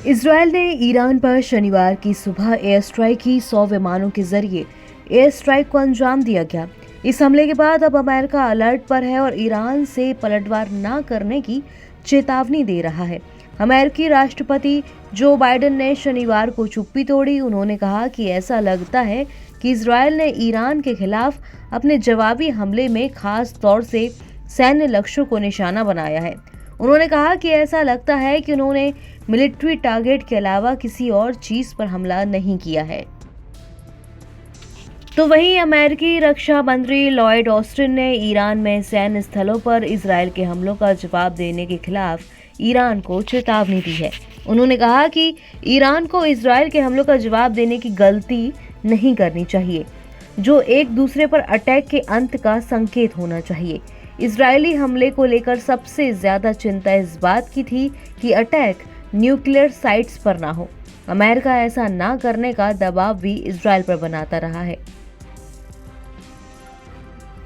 Israel ने Iran पर शनिवार की सुबह एयर स्ट्राइक की। 100 विमानों के जरिए एयर स्ट्राइक को अंजाम दिया गया। इस हमले के बाद अब अमेरिका अलर्ट पर है और ईरान से पलटवार न करने की चेतावनी दे रहा है। अमेरिकी राष्ट्रपति जो बाइडेन ने शनिवार को चुप्पी तोड़ी। उन्होंने कहा कि ऐसा लगता है कि इजरायल ने ईरान के खिलाफ अपने जवाबी हमले में खास तौर से सैन्य लक्ष्यों को निशाना बनाया है। उन्होंने कहा कि ऐसा लगता है कि उन्होंने मिलिट्री टारगेट के अलावा किसी और चीज पर हमला नहीं किया है। तो वहीं अमेरिकी रक्षा मंत्री लॉयड ऑस्टिन ने ईरान में सैन्य स्थलों पर इजरायल के हमलों का जवाब देने के खिलाफ ईरान को चेतावनी दी है। उन्होंने कहा कि ईरान को इजरायल के हमलों का जवाब देने की गलती नहीं करनी चाहिए, जो एक दूसरे पर अटैक के अंत का संकेत होना चाहिए। इजरायली हमले को लेकर सबसे ज्यादा चिंता इस बात की थी कि अटैक न्यूक्लियर साइट्स पर ना हो। अमेरिका ऐसा ना करने का दबाव भी इजरायल पर बनाता रहा है।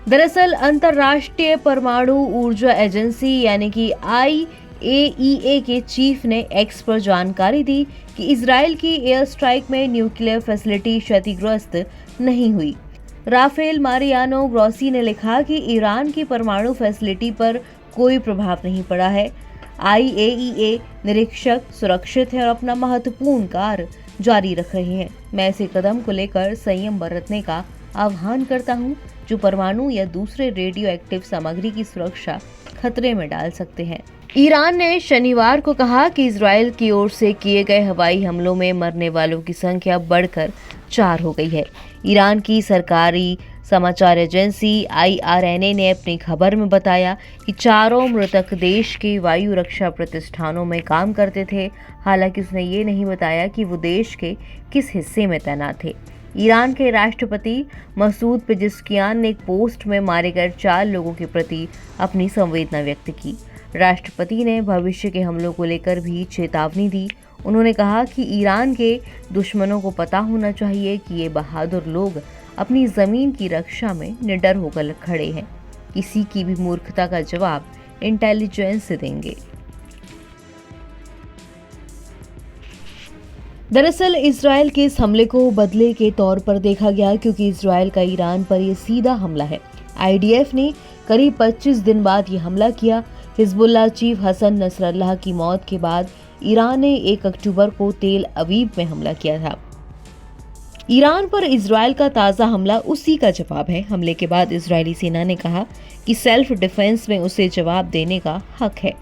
दरअसल अंतर्राष्ट्रीय परमाणु ऊर्जा एजेंसी यानी कि IAEA के चीफ ने एक्स पर जानकारी दी कि इजरायल की एयर स्ट्राइक में न्यूक्लियर फैसिलिटी क्षतिग्रस्त नहीं हुई। राफेल मारियानो ग्रोसी ने लिखा कि ईरान की परमाणु फैसिलिटी पर कोई प्रभाव नहीं पड़ा है। IAEA निरीक्षक सुरक्षित है और अपना महत्वपूर्ण कार्य जारी रख रहे हैं। मैं ऐसे कदम को लेकर संयम बरतने का आह्वान करता हूं, जो परमाणु या दूसरे रेडियो एक्टिव सामग्री की सुरक्षा खतरे में डाल सकते हैं। ईरान ने शनिवार को कहा कि इजरायल की ओर से किए गए हवाई हमलों में मरने वालों की संख्या बढ़कर 4 हो गई है। ईरान की सरकारी समाचार एजेंसी IRNA ने अपनी खबर में बताया कि चारों मृतक देश के वायु रक्षा प्रतिष्ठानों में काम करते थे। हालांकि उसने ये नहीं बताया कि वो देश के किस हिस्से में तैनात थे। ईरान के राष्ट्रपति मसूद पेजेश्कियान ने एक पोस्ट में मारे गए 4 लोगों के प्रति अपनी संवेदना व्यक्त की। राष्ट्रपति ने भविष्य के हमलों को लेकर भी चेतावनी दी। उन्होंने कहा कि ईरान के दुश्मनों को पता होना चाहिए कि ये बहादुर लोग अपनी जमीन की रक्षा में निडर होकर खड़े हैं। किसी की भी मूर्खता का जवाब इंटेलिजेंस से देंगे। दरअसल इजरायल के इस हमले को बदले के तौर पर देखा गया, क्योंकि इजरायल का ईरान पर यह सीधा हमला है। IDF ने करीब 25 दिन बाद ये हमला किया। हिजबुल्लाह चीफ हसन नसरल्लाह की मौत के बाद ईरान ने 1 अक्टूबर को तेल अवीव में हमला किया था। ईरान पर इजरायल का ताज़ा हमला उसी का जवाब है। हमले के बाद इजरायली सेना ने कहा कि सेल्फ डिफेंस में उसे जवाब देने का हक है।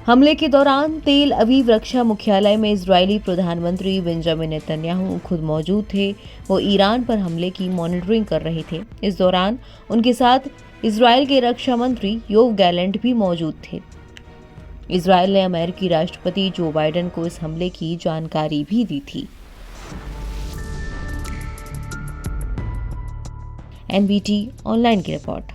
हमले के दौरान तेल अवीव रक्षा मुख्यालय में इजरायली प्रधानमंत्री बेंजामिन नेतन्याहू खुद मौजूद थे। वो ईरान पर हमले की मॉनिटरिंग कर रहे थे। इस दौरान उनके साथ इजरायल के रक्षा मंत्री योव गैलेंट भी मौजूद थे। इजरायल ने अमेरिकी राष्ट्रपति जो बाइडेन को इस हमले की जानकारी भी दी थी। NBT ऑनलाइन की रिपोर्ट।